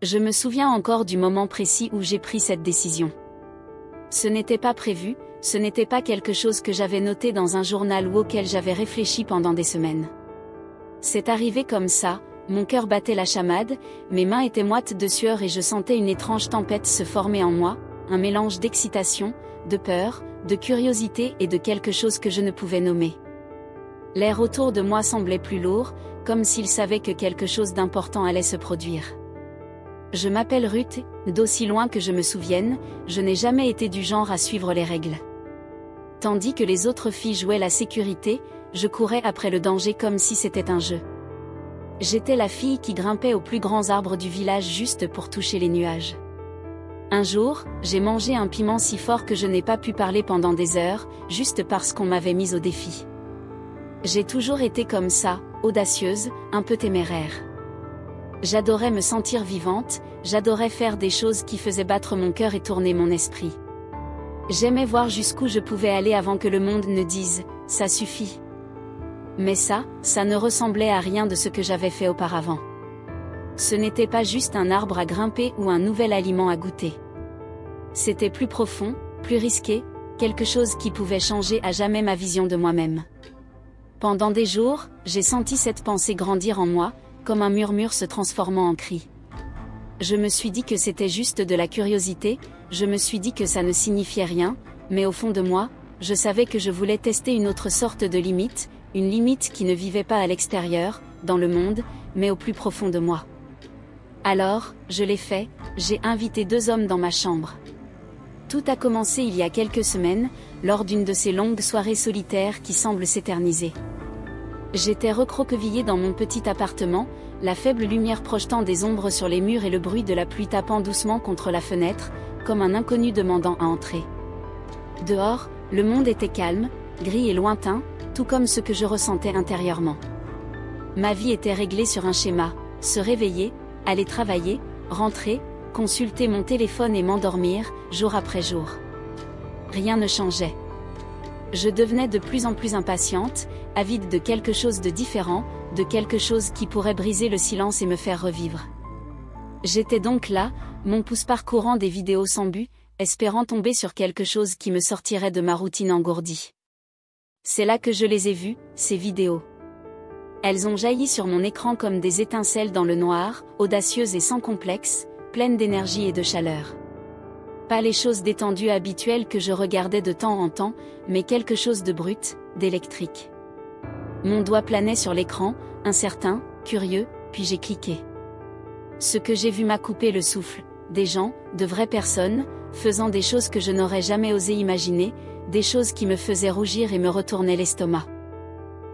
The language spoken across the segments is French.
Je me souviens encore du moment précis où j'ai pris cette décision. Ce n'était pas prévu, ce n'était pas quelque chose que j'avais noté dans un journal ou auquel j'avais réfléchi pendant des semaines. C'est arrivé comme ça, mon cœur battait la chamade, mes mains étaient moites de sueur et je sentais une étrange tempête se former en moi, un mélange d'excitation, de peur, de curiosité et de quelque chose que je ne pouvais nommer. L'air autour de moi semblait plus lourd, comme s'il savait que quelque chose d'important allait se produire. Je m'appelle Ruth, d'aussi loin que je me souvienne, je n'ai jamais été du genre à suivre les règles. Tandis que les autres filles jouaient la sécurité, je courais après le danger comme si c'était un jeu. J'étais la fille qui grimpait aux plus grands arbres du village juste pour toucher les nuages. Un jour, j'ai mangé un piment si fort que je n'ai pas pu parler pendant des heures, juste parce qu'on m'avait mise au défi. J'ai toujours été comme ça, audacieuse, un peu téméraire. J'adorais me sentir vivante, j'adorais faire des choses qui faisaient battre mon cœur et tourner mon esprit. J'aimais voir jusqu'où je pouvais aller avant que le monde ne dise « ça suffit ». Mais ça ne ressemblait à rien de ce que j'avais fait auparavant. Ce n'était pas juste un arbre à grimper ou un nouvel aliment à goûter. C'était plus profond, plus risqué, quelque chose qui pouvait changer à jamais ma vision de moi-même. Pendant des jours, j'ai senti cette pensée grandir en moi, comme un murmure se transformant en cri. Je me suis dit que c'était juste de la curiosité, je me suis dit que ça ne signifiait rien, mais au fond de moi, je savais que je voulais tester une autre sorte de limite, une limite qui ne vivait pas à l'extérieur, dans le monde, mais au plus profond de moi. Alors, je l'ai fait, j'ai invité 2 hommes dans ma chambre. Tout a commencé il y a quelques semaines, lors d'une de ces longues soirées solitaires qui semblent s'éterniser. J'étais recroquevillée dans mon petit appartement, la faible lumière projetant des ombres sur les murs et le bruit de la pluie tapant doucement contre la fenêtre, comme un inconnu demandant à entrer. Dehors, le monde était calme, gris et lointain, tout comme ce que je ressentais intérieurement. Ma vie était réglée sur un schéma, se réveiller, aller travailler, rentrer, consulter mon téléphone et m'endormir, jour après jour. Rien ne changeait. Je devenais de plus en plus impatiente, avide de quelque chose de différent, de quelque chose qui pourrait briser le silence et me faire revivre. J'étais donc là, mon pouce parcourant des vidéos sans but, espérant tomber sur quelque chose qui me sortirait de ma routine engourdie. C'est là que je les ai vues, ces vidéos. Elles ont jailli sur mon écran comme des étincelles dans le noir, audacieuses et sans complexe, pleines d'énergie et de chaleur. Pas les choses détendues habituelles que je regardais de temps en temps, mais quelque chose de brut, d'électrique. Mon doigt planait sur l'écran, incertain, curieux, puis j'ai cliqué. Ce que j'ai vu m'a coupé le souffle, des gens, de vraies personnes, faisant des choses que je n'aurais jamais osé imaginer, des choses qui me faisaient rougir et me retournaient l'estomac.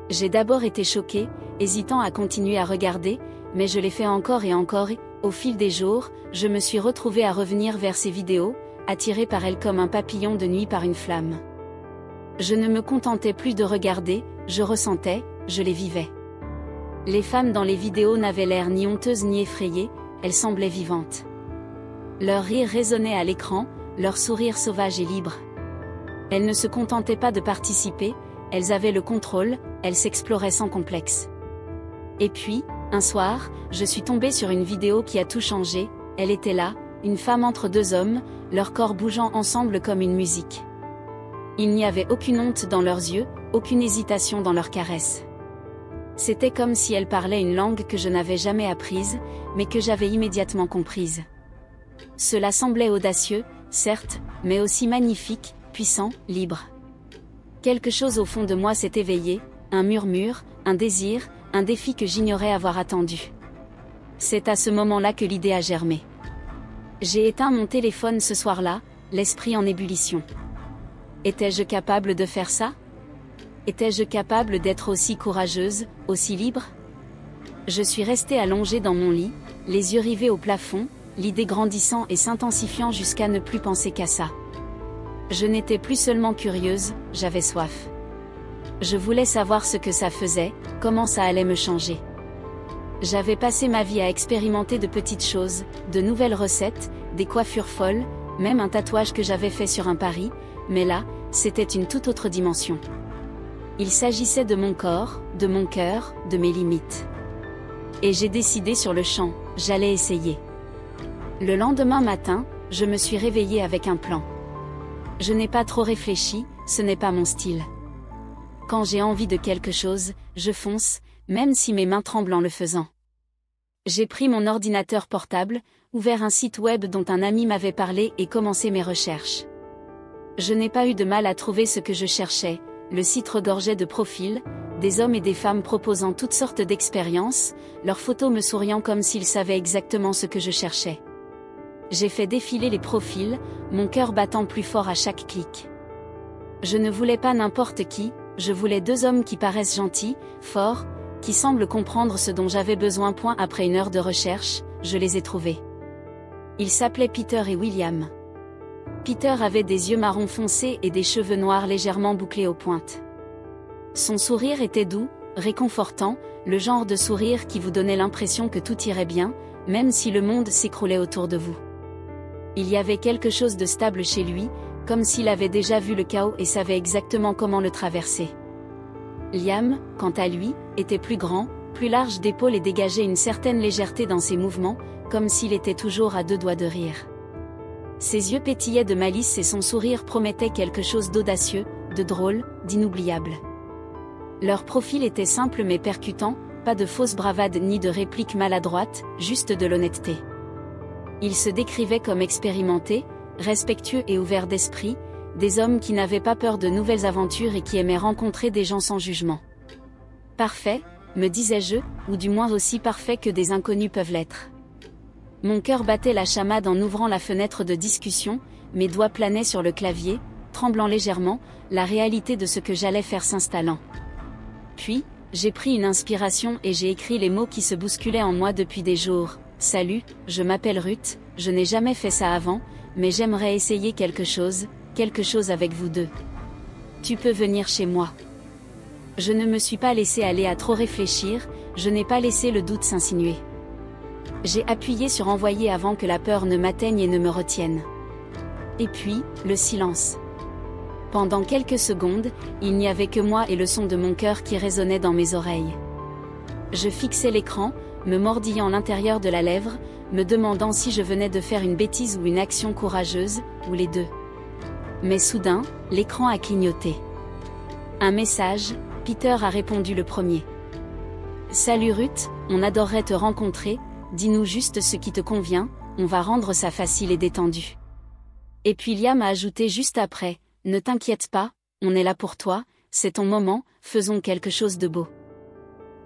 J'ai d'abord été choquée, hésitant à continuer à regarder, mais je l'ai fait encore et encore et, au fil des jours, je me suis retrouvée à revenir vers ces vidéos, attirée par elles comme un papillon de nuit par une flamme. Je ne me contentais plus de regarder, je ressentais, je les vivais. Les femmes dans les vidéos n'avaient l'air ni honteuses ni effrayées, elles semblaient vivantes. Leur rire résonnait à l'écran, leur sourire sauvage et libre. Elles ne se contentaient pas de participer, elles avaient le contrôle, elles s'exploraient sans complexe. Et puis, un soir, je suis tombée sur une vidéo qui a tout changé, elle était là, une femme entre 2 hommes, leurs corps bougeant ensemble comme une musique. Il n'y avait aucune honte dans leurs yeux, aucune hésitation dans leurs caresses. C'était comme si elles parlaient une langue que je n'avais jamais apprise, mais que j'avais immédiatement comprise. Cela semblait audacieux, certes, mais aussi magnifique, puissant, libre. Quelque chose au fond de moi s'est éveillé, un murmure, un désir, un défi que j'ignorais avoir attendu. C'est à ce moment-là que l'idée a germé. J'ai éteint mon téléphone ce soir-là, l'esprit en ébullition. Étais-je capable de faire ça? Étais-je capable d'être aussi courageuse, aussi libre? Je suis restée allongée dans mon lit, les yeux rivés au plafond, l'idée grandissant et s'intensifiant jusqu'à ne plus penser qu'à ça. Je n'étais plus seulement curieuse, j'avais soif. Je voulais savoir ce que ça faisait, comment ça allait me changer. J'avais passé ma vie à expérimenter de petites choses, de nouvelles recettes, des coiffures folles, même un tatouage que j'avais fait sur un pari, mais là, c'était une toute autre dimension. Il s'agissait de mon corps, de mon cœur, de mes limites. Et j'ai décidé sur le champ, j'allais essayer. Le lendemain matin, je me suis réveillée avec un plan. Je n'ai pas trop réfléchi, ce n'est pas mon style. Quand j'ai envie de quelque chose, je fonce, même si mes mains tremblent en le faisant. J'ai pris mon ordinateur portable, ouvert un site web dont un ami m'avait parlé et commencé mes recherches. Je n'ai pas eu de mal à trouver ce que je cherchais, le site regorgeait de profils, des hommes et des femmes proposant toutes sortes d'expériences, leurs photos me souriant comme s'ils savaient exactement ce que je cherchais. J'ai fait défiler les profils, mon cœur battant plus fort à chaque clic. Je ne voulais pas n'importe qui, je voulais 2 hommes qui paraissent gentils, forts, qui semblent comprendre ce dont j'avais besoin. Après 1 heure de recherche, je les ai trouvés. Ils s'appelaient Peter et William. Peter avait des yeux marron foncé et des cheveux noirs légèrement bouclés aux pointes. Son sourire était doux, réconfortant, le genre de sourire qui vous donnait l'impression que tout irait bien, même si le monde s'écroulait autour de vous. Il y avait quelque chose de stable chez lui, comme s'il avait déjà vu le chaos et savait exactement comment le traverser. Liam, quant à lui, était plus grand, plus large d'épaules et dégageait une certaine légèreté dans ses mouvements, comme s'il était toujours à 2 doigts de rire. Ses yeux pétillaient de malice et son sourire promettait quelque chose d'audacieux, de drôle, d'inoubliable. Leur profil était simple mais percutant, pas de fausses bravades ni de répliques maladroites, juste de l'honnêteté. Ils se décrivaient comme expérimentés, respectueux et ouverts d'esprit, des hommes qui n'avaient pas peur de nouvelles aventures et qui aimaient rencontrer des gens sans jugement. Parfait, me disais-je, ou du moins aussi parfait que des inconnus peuvent l'être. Mon cœur battait la chamade en ouvrant la fenêtre de discussion, mes doigts planaient sur le clavier, tremblant légèrement, la réalité de ce que j'allais faire s'installant. Puis, j'ai pris une inspiration et j'ai écrit les mots qui se bousculaient en moi depuis des jours. Salut, je m'appelle Ruth, je n'ai jamais fait ça avant, mais j'aimerais essayer quelque chose avec vous 2. Tu peux venir chez moi. Je ne me suis pas laissé aller à trop réfléchir, je n'ai pas laissé le doute s'insinuer. J'ai appuyé sur envoyer avant que la peur ne m'atteigne et ne me retienne. Et puis, le silence. Pendant quelques secondes, il n'y avait que moi et le son de mon cœur qui résonnait dans mes oreilles. Je fixais l'écran, me mordillant l'intérieur de la lèvre, me demandant si je venais de faire une bêtise ou une action courageuse, ou les 2. Mais soudain, l'écran a clignoté. Un message, Peter a répondu le premier. Salut Ruth, on adorerait te rencontrer, dis-nous juste ce qui te convient, on va rendre ça facile et détendu. Et puis Liam a ajouté juste après, ne t'inquiète pas, on est là pour toi, c'est ton moment, faisons quelque chose de beau.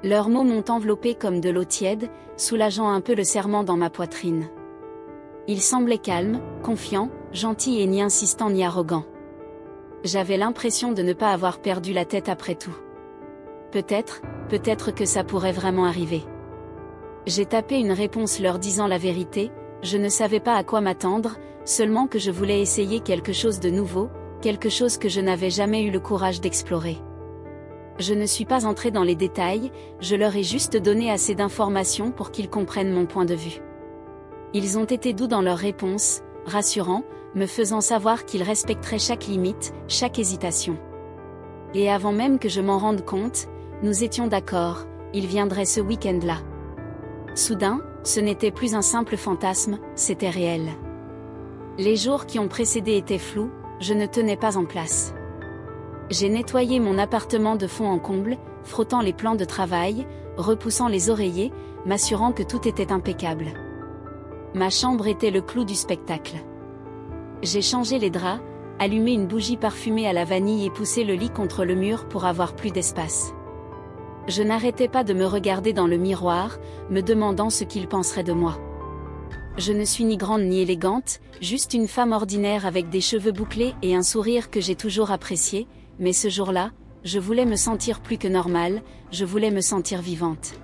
Leurs mots m'ont enveloppé comme de l'eau tiède, soulageant un peu le serrement dans ma poitrine. Ils semblaient calmes, confiants, gentils et ni insistants ni arrogants. J'avais l'impression de ne pas avoir perdu la tête après tout. Peut-être que ça pourrait vraiment arriver. J'ai tapé une réponse leur disant la vérité, je ne savais pas à quoi m'attendre, seulement que je voulais essayer quelque chose de nouveau, quelque chose que je n'avais jamais eu le courage d'explorer. Je ne suis pas entrée dans les détails, je leur ai juste donné assez d'informations pour qu'ils comprennent mon point de vue. Ils ont été doux dans leurs réponses, rassurants, me faisant savoir qu'ils respecteraient chaque limite, chaque hésitation. Et avant même que je m'en rende compte, nous étions d'accord, ils viendraient ce week-end-là. Soudain, ce n'était plus un simple fantasme, c'était réel. Les jours qui ont précédé étaient flous, je ne tenais pas en place. J'ai nettoyé mon appartement de fond en comble, frottant les plans de travail, repoussant les oreillers, m'assurant que tout était impeccable. Ma chambre était le clou du spectacle. J'ai changé les draps, allumé une bougie parfumée à la vanille et poussé le lit contre le mur pour avoir plus d'espace. Je n'arrêtais pas de me regarder dans le miroir, me demandant ce qu'il penserait de moi. Je ne suis ni grande ni élégante, juste une femme ordinaire avec des cheveux bouclés et un sourire que j'ai toujours apprécié, mais ce jour-là, je voulais me sentir plus que normale, je voulais me sentir vivante.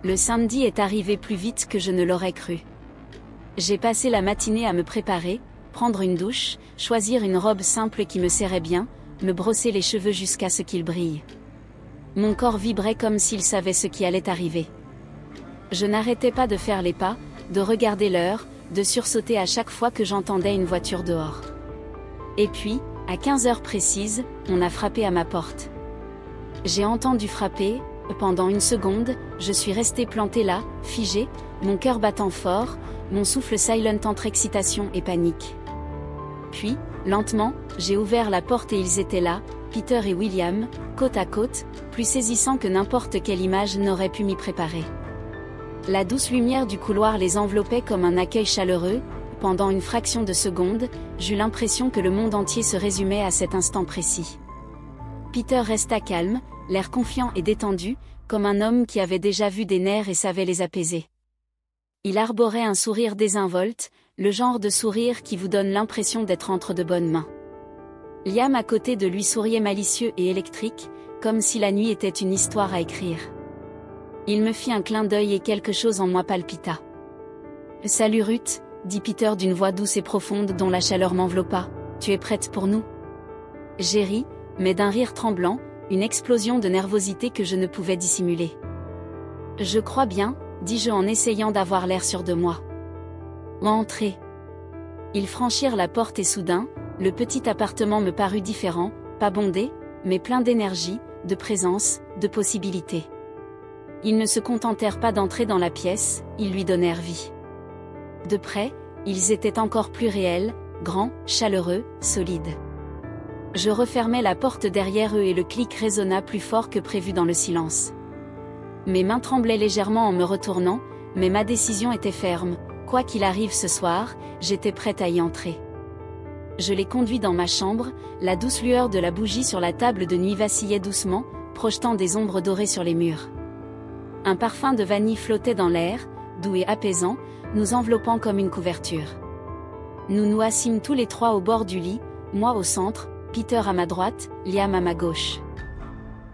Le samedi est arrivé plus vite que je ne l'aurais cru. J'ai passé la matinée à me préparer, prendre une douche, choisir une robe simple qui me serrait bien, me brosser les cheveux jusqu'à ce qu'ils brillent. Mon corps vibrait comme s'il savait ce qui allait arriver. Je n'arrêtais pas de faire les pas, de regarder l'heure, de sursauter à chaque fois que j'entendais une voiture dehors. Et puis, à 15 heures précises, on a frappé à ma porte. J'ai entendu frapper, pendant une seconde, je suis restée plantée là, figée, mon cœur battant fort, mon souffle silent entre excitation et panique. Puis, lentement, j'ai ouvert la porte et ils étaient là, Peter et William, côte à côte, plus saisissants que n'importe quelle image n'aurait pu m'y préparer. La douce lumière du couloir les enveloppait comme un accueil chaleureux. Pendant une fraction de seconde, j'eus l'impression que le monde entier se résumait à cet instant précis. Peter resta calme, l'air confiant et détendu, comme un homme qui avait déjà vu des nerfs et savait les apaiser. Il arborait un sourire désinvolte, le genre de sourire qui vous donne l'impression d'être entre de bonnes mains. Liam à côté de lui souriait malicieux et électrique, comme si la nuit était une histoire à écrire. Il me fit un clin d'œil et quelque chose en moi palpita. « Salut Ruth », dit Peter d'une voix douce et profonde dont la chaleur m'enveloppa, « tu es prête pour nous ?» J'ai ri, mais d'un rire tremblant, une explosion de nervosité que je ne pouvais dissimuler. « Je crois bien », dis-je en essayant d'avoir l'air sûr de moi. « Entrez !» Ils franchirent la porte et soudain, le petit appartement me parut différent, pas bondé, mais plein d'énergie, de présence, de possibilités. Ils ne se contentèrent pas d'entrer dans la pièce, ils lui donnèrent vie. De près, ils étaient encore plus réels, grands, chaleureux, solides. Je refermai la porte derrière eux et le clic résonna plus fort que prévu dans le silence. Mes mains tremblaient légèrement en me retournant, mais ma décision était ferme, quoi qu'il arrive ce soir, j'étais prête à y entrer. Je les conduis dans ma chambre, la douce lueur de la bougie sur la table de nuit vacillait doucement, projetant des ombres dorées sur les murs. Un parfum de vanille flottait dans l'air, doux et apaisant, nous enveloppant comme une couverture. Nous nous assîmes tous les trois au bord du lit, moi au centre, Peter à ma droite, Liam à ma gauche.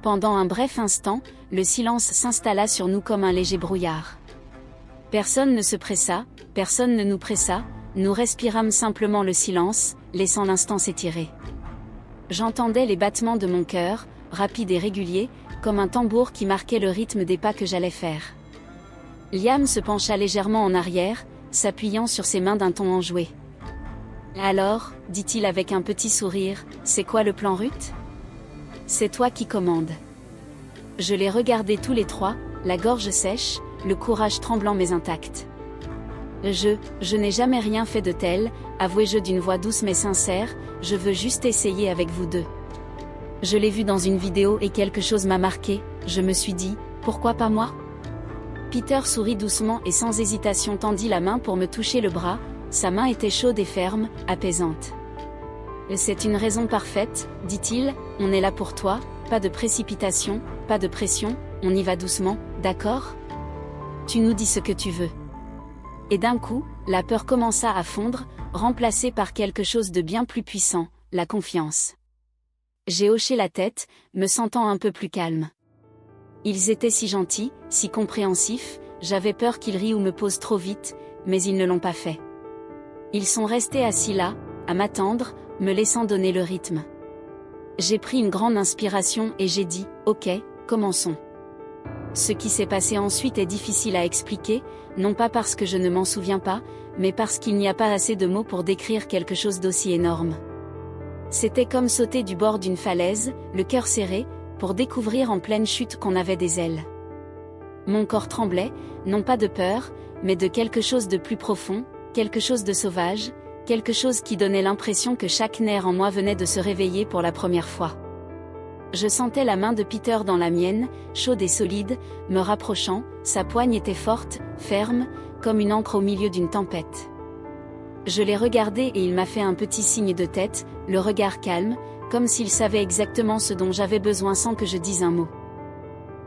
Pendant un bref instant, le silence s'installa sur nous comme un léger brouillard. Personne ne se pressa, personne ne nous pressa, nous respirâmes simplement le silence, laissant l'instant s'étirer. J'entendais les battements de mon cœur, rapides et réguliers, comme un tambour qui marquait le rythme des pas que j'allais faire. Liam se pencha légèrement en arrière, s'appuyant sur ses mains d'un ton enjoué. « Alors, dit-il avec un petit sourire, c'est quoi le plan Ruth ? C'est toi qui commandes. » Je les regardai tous les trois, la gorge sèche, le courage tremblant mais intact. « Je n'ai jamais rien fait de tel, avouai-je d'une voix douce mais sincère, je veux juste essayer avec vous deux. Je l'ai vu dans une vidéo et quelque chose m'a marqué, je me suis dit, pourquoi pas moi ? Peter sourit doucement et sans hésitation tendit la main pour me toucher le bras, sa main était chaude et ferme, apaisante. C'est une raison parfaite, dit-il, on est là pour toi, pas de précipitation, pas de pression, on y va doucement, d'accord ? Tu nous dis ce que tu veux. Et d'un coup, la peur commença à fondre, remplacée par quelque chose de bien plus puissant, la confiance. J'ai hoché la tête, me sentant un peu plus calme. Ils étaient si gentils, si compréhensifs, j'avais peur qu'ils rient ou me posent trop vite, mais ils ne l'ont pas fait. Ils sont restés assis là, à m'attendre, me laissant donner le rythme. J'ai pris une grande inspiration et j'ai dit, ok, commençons. Ce qui s'est passé ensuite est difficile à expliquer, non pas parce que je ne m'en souviens pas, mais parce qu'il n'y a pas assez de mots pour décrire quelque chose d'aussi énorme. C'était comme sauter du bord d'une falaise, le cœur serré, pour découvrir en pleine chute qu'on avait des ailes. Mon corps tremblait, non pas de peur, mais de quelque chose de plus profond, quelque chose de sauvage, quelque chose qui donnait l'impression que chaque nerf en moi venait de se réveiller pour la première fois. Je sentais la main de Peter dans la mienne, chaude et solide, me rapprochant, sa poigne était forte, ferme, comme une ancre au milieu d'une tempête. Je l'ai regardé et il m'a fait un petit signe de tête, le regard calme, comme s'il savait exactement ce dont j'avais besoin sans que je dise un mot.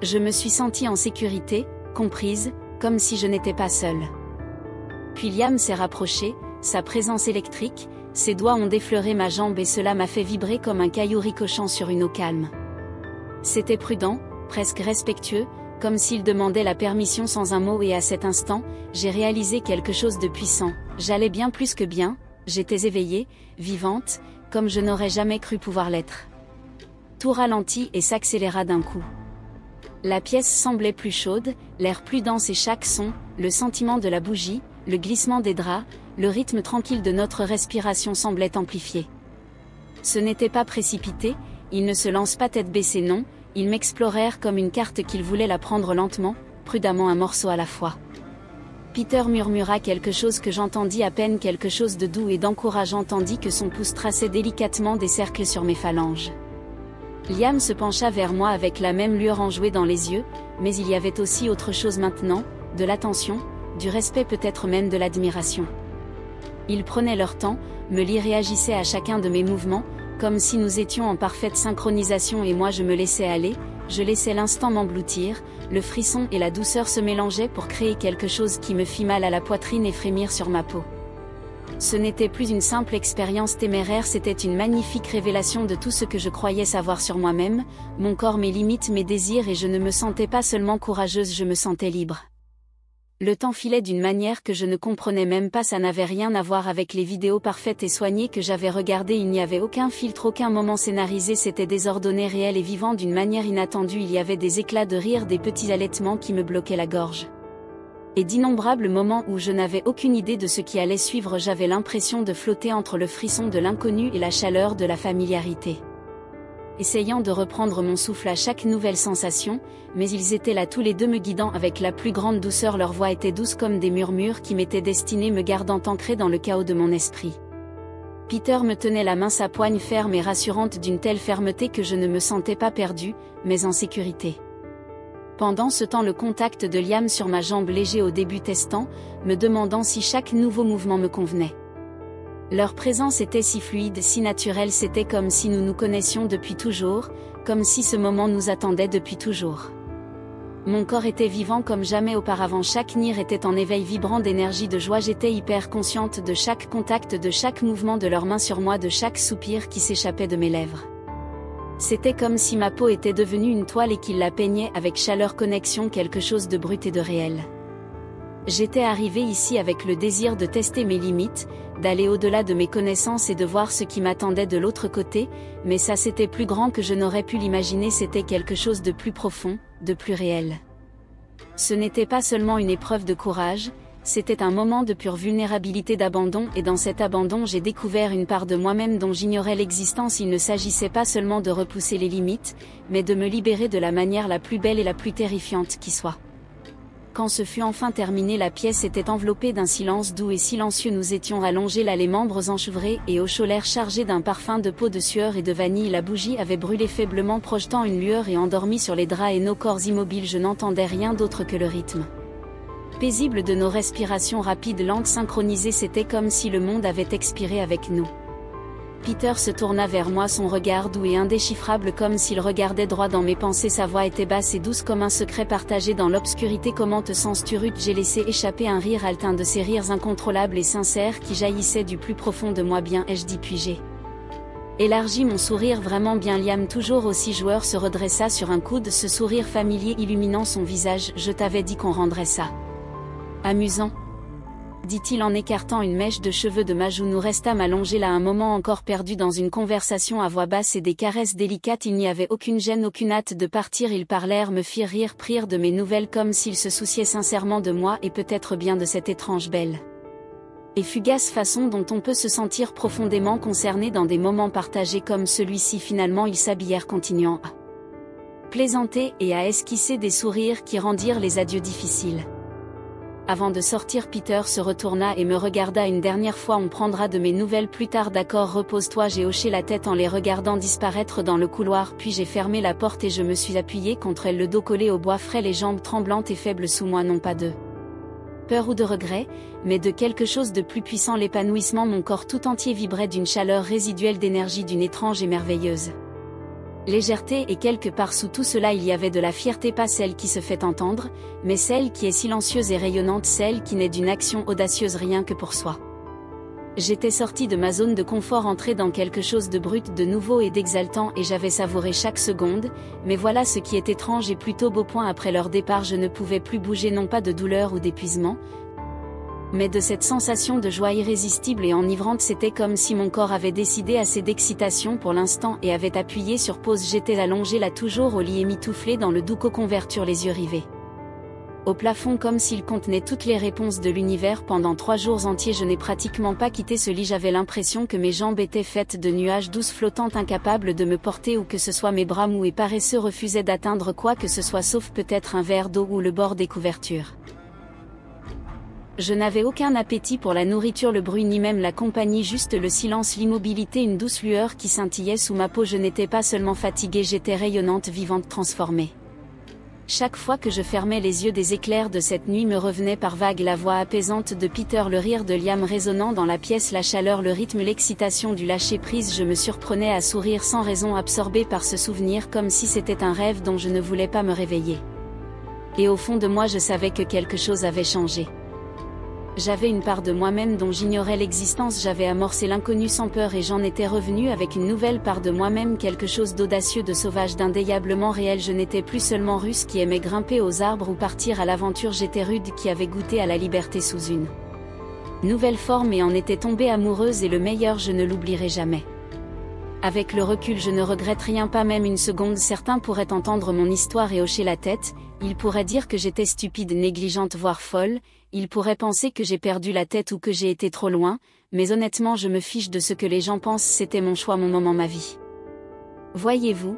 Je me suis sentie en sécurité, comprise, comme si je n'étais pas seule. Puis Liam s'est rapproché, sa présence électrique, ses doigts ont défleuré ma jambe et cela m'a fait vibrer comme un caillou ricochant sur une eau calme. C'était prudent, presque respectueux, comme s'il demandait la permission sans un mot et à cet instant, j'ai réalisé quelque chose de puissant, j'allais bien plus que bien, j'étais éveillée, vivante, comme je n'aurais jamais cru pouvoir l'être. Tout ralentit et s'accéléra d'un coup. La pièce semblait plus chaude, l'air plus dense et chaque son, le sentiment de la bougie, le glissement des draps, le rythme tranquille de notre respiration semblait amplifié. Ce n'était pas précipité, ils ne se lancent pas tête baissée non, ils m'explorèrent comme une carte qu'ils voulaient la prendre lentement, prudemment un morceau à la fois. Peter murmura quelque chose que j'entendis à peine, quelque chose de doux et d'encourageant tandis que son pouce traçait délicatement des cercles sur mes phalanges. Liam se pencha vers moi avec la même lueur enjouée dans les yeux, mais il y avait aussi autre chose maintenant, de l'attention, du respect, peut-être même de l'admiration. Ils prenaient leur temps, me réagissaient à chacun de mes mouvements, comme si nous étions en parfaite synchronisation et moi je me laissais aller, je laissais l'instant m'engloutir, le frisson et la douceur se mélangeaient pour créer quelque chose qui me fit mal à la poitrine et frémir sur ma peau. Ce n'était plus une simple expérience téméraire, c'était une magnifique révélation de tout ce que je croyais savoir sur moi-même, mon corps, mes limites, mes désirs, et je ne me sentais pas seulement courageuse, je me sentais libre. Le temps filait d'une manière que je ne comprenais même pas, ça n'avait rien à voir avec les vidéos parfaites et soignées que j'avais regardées, il n'y avait aucun filtre, aucun moment scénarisé, c'était désordonné, réel et vivant d'une manière inattendue, il y avait des éclats de rire, des petits allaitements qui me bloquaient la gorge. Et d'innombrables moments où je n'avais aucune idée de ce qui allait suivre, j'avais l'impression de flotter entre le frisson de l'inconnu et la chaleur de la familiarité. Essayant de reprendre mon souffle à chaque nouvelle sensation, mais ils étaient là tous les deux me guidant avec la plus grande douceur, leur voix était douce comme des murmures qui m'étaient destinés, me gardant ancré dans le chaos de mon esprit. Peter me tenait la main, sa poigne ferme et rassurante d'une telle fermeté que je ne me sentais pas perdue, mais en sécurité. Pendant ce temps, le contact de Liam sur ma jambe, léger au début, testant, me demandant si chaque nouveau mouvement me convenait. Leur présence était si fluide, si naturelle, c'était comme si nous nous connaissions depuis toujours, comme si ce moment nous attendait depuis toujours. Mon corps était vivant comme jamais auparavant, chaque nerf était en éveil vibrant d'énergie, de joie, j'étais hyper consciente de chaque contact, de chaque mouvement de leurs mains sur moi, de chaque soupir qui s'échappait de mes lèvres. C'était comme si ma peau était devenue une toile et qu'ils la peignaient avec chaleur, connexion, quelque chose de brut et de réel. J'étais arrivée ici avec le désir de tester mes limites, d'aller au-delà de mes connaissances et de voir ce qui m'attendait de l'autre côté, mais ça c'était plus grand que je n'aurais pu l'imaginer, c'était quelque chose de plus profond, de plus réel. Ce n'était pas seulement une épreuve de courage, c'était un moment de pure vulnérabilité, d'abandon, et dans cet abandon j'ai découvert une part de moi-même dont j'ignorais l'existence. Il ne s'agissait pas seulement de repousser les limites, mais de me libérer de la manière la plus belle et la plus terrifiante qui soit. Quand ce fut enfin terminé, la pièce était enveloppée d'un silence doux et silencieux, nous étions allongés là, les membres enchevêtrés et au chaud, l'air chargé d'un parfum de peau de sueur et de vanille, la bougie avait brûlé faiblement projetant une lueur et endormi sur les draps et nos corps immobiles, je n'entendais rien d'autre que le rythme paisible de nos respirations rapides, lentes, synchronisées, c'était comme si le monde avait expiré avec nous. Peter se tourna vers moi, son regard doux et indéchiffrable comme s'il regardait droit dans mes pensées, sa voix était basse et douce comme un secret partagé dans l'obscurité. Comment te sens-tu, Ruth? J'ai laissé échapper un rire haletant, de ces rires incontrôlables et sincères qui jaillissaient du plus profond de moi. Bien, ai-je dit, puis j'ai élargi mon sourire. Vraiment bien. Liam, toujours aussi joueur, se redressa sur un coude, ce sourire familier illuminant son visage. Je t'avais dit qu'on rendrait ça amusant, dit-il en écartant une mèche de cheveux de ma joue. Nous restâmes allongés là un moment encore, perdus dans une conversation à voix basse et des caresses délicates. Il n'y avait aucune gêne, aucune hâte de partir. Ils parlèrent, me firent rire, prirent de mes nouvelles comme s'ils se souciaient sincèrement de moi et peut-être bien de cette étrange, belle et fugace façon dont on peut se sentir profondément concerné dans des moments partagés comme celui-ci. Finalement ils s'habillèrent, continuant à plaisanter et à esquisser des sourires qui rendirent les adieux difficiles. Avant de sortir, Peter se retourna et me regarda une dernière fois. On prendra de mes nouvelles plus tard, d'accord, repose-toi. J'ai hoché la tête en les regardant disparaître dans le couloir, puis j'ai fermé la porte et je me suis appuyée contre elle, le dos collé au bois frais, les jambes tremblantes et faibles sous moi, non pas de peur ou de regret, mais de quelque chose de plus puissant, l'épanouissement. Mon corps tout entier vibrait d'une chaleur résiduelle, d'énergie d'une étrange et merveilleuse légèreté, et quelque part sous tout cela il y avait de la fierté, pas celle qui se fait entendre, mais celle qui est silencieuse et rayonnante, celle qui naît d'une action audacieuse rien que pour soi. J'étais sortie de ma zone de confort, entrée dans quelque chose de brut, de nouveau et d'exaltant, et j'avais savouré chaque seconde, mais voilà ce qui est étrange et plutôt beau. Point après leur départ, je ne pouvais plus bouger, non pas de douleur ou d'épuisement, mais de cette sensation de joie irrésistible et enivrante. C'était comme si mon corps avait décidé assez d'excitation pour l'instant et avait appuyé sur pause. J'étais allongée là, toujours au lit, émitouflée dans le doux cocon verture, les yeux rivés au plafond comme s'il contenait toutes les réponses de l'univers. Pendant 3 jours entiers je n'ai pratiquement pas quitté ce lit, j'avais l'impression que mes jambes étaient faites de nuages douces flottantes, incapables de me porter, ou que ce soit mes bras mous et paresseux refusaient d'atteindre quoi que ce soit sauf peut-être un verre d'eau ou le bord des couvertures. Je n'avais aucun appétit pour la nourriture, le bruit ni même la compagnie, juste le silence, l'immobilité, une douce lueur qui scintillait sous ma peau. Je n'étais pas seulement fatiguée, j'étais rayonnante, vivante, transformée. Chaque fois que je fermais les yeux, des éclairs de cette nuit me revenaient par vagues, la voix apaisante de Peter, le rire de Liam résonnant dans la pièce, la chaleur, le rythme, l'excitation du lâcher-prise. Je me surprenais à sourire sans raison, absorbée par ce souvenir, comme si c'était un rêve dont je ne voulais pas me réveiller. Et au fond de moi, je savais que quelque chose avait changé. J'avais une part de moi-même dont j'ignorais l'existence, j'avais amorcé l'inconnu sans peur et j'en étais revenu avec une nouvelle part de moi-même, quelque chose d'audacieux, de sauvage, d'indéniablement réel. Je n'étais plus seulement russe qui aimait grimper aux arbres ou partir à l'aventure, j'étais rude qui avait goûté à la liberté sous une nouvelle forme et en était tombée amoureuse, et le meilleur, je ne l'oublierai jamais. Avec le recul, je ne regrette rien, pas même une seconde. Certains pourraient entendre mon histoire et hocher la tête, ils pourraient dire que j'étais stupide, négligente, voire folle, ils pourraient penser que j'ai perdu la tête ou que j'ai été trop loin, mais honnêtement je me fiche de ce que les gens pensent, c'était mon choix, mon moment, ma vie. Voyez-vous,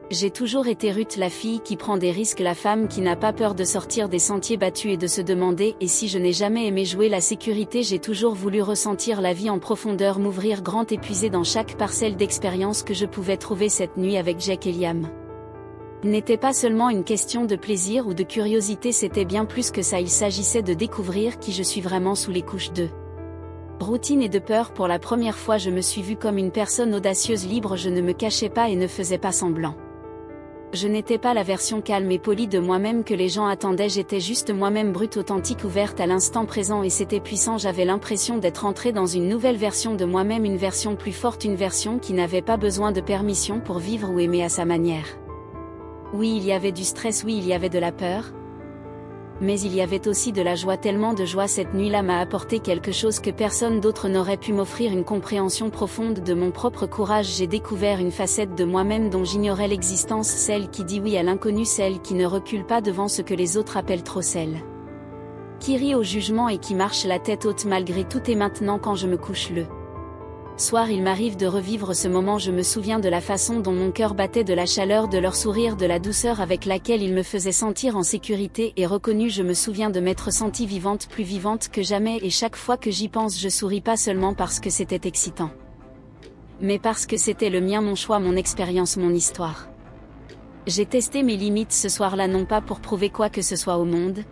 j'ai toujours été Ruth, la fille qui prend des risques, la femme qui n'a pas peur de sortir des sentiers battus et de se demander « et si je n'ai jamais aimé jouer la sécurité ?» J'ai toujours voulu ressentir la vie en profondeur, m'ouvrir grand, épuisé dans chaque parcelle d'expérience que je pouvais trouver. Cette nuit avec Jake et Liam n'était pas seulement une question de plaisir ou de curiosité, c'était bien plus que ça, il s'agissait de découvrir qui je suis vraiment sous les couches de routine et de peur. Pour la première fois, je me suis vue comme une personne audacieuse, libre, je ne me cachais pas et ne faisais pas semblant. Je n'étais pas la version calme et polie de moi-même que les gens attendaient, j'étais juste moi-même, brute, authentique, ouverte à l'instant présent, et c'était puissant. J'avais l'impression d'être entrée dans une nouvelle version de moi-même, une version plus forte, une version qui n'avait pas besoin de permission pour vivre ou aimer à sa manière. Oui, il y avait du stress, oui, il y avait de la peur. Mais il y avait aussi de la joie, tellement de joie. Cette nuit-là m'a apporté quelque chose que personne d'autre n'aurait pu m'offrir, une compréhension profonde de mon propre courage. J'ai découvert une facette de moi-même dont j'ignorais l'existence, celle qui dit oui à l'inconnu, celle qui ne recule pas devant ce que les autres appellent trop, celle qui rit au jugement et qui marche la tête haute malgré tout. Et maintenant, quand je me couche le soir, il m'arrive de revivre ce moment, je me souviens de la façon dont mon cœur battait, de la chaleur de leur sourire, de la douceur avec laquelle ils me faisaient sentir en sécurité et reconnue. Je me souviens de m'être sentie vivante, plus vivante que jamais, et chaque fois que j'y pense, je souris, pas seulement parce que c'était excitant, mais parce que c'était le mien, mon choix, mon expérience, mon histoire. J'ai testé mes limites ce soir-là, non pas pour prouver quoi que ce soit au monde,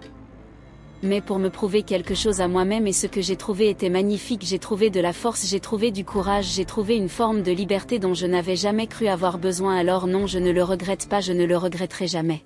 mais pour me prouver quelque chose à moi-même, et ce que j'ai trouvé était magnifique. J'ai trouvé de la force, j'ai trouvé du courage, j'ai trouvé une forme de liberté dont je n'avais jamais cru avoir besoin. Alors non, je ne le regrette pas, je ne le regretterai jamais.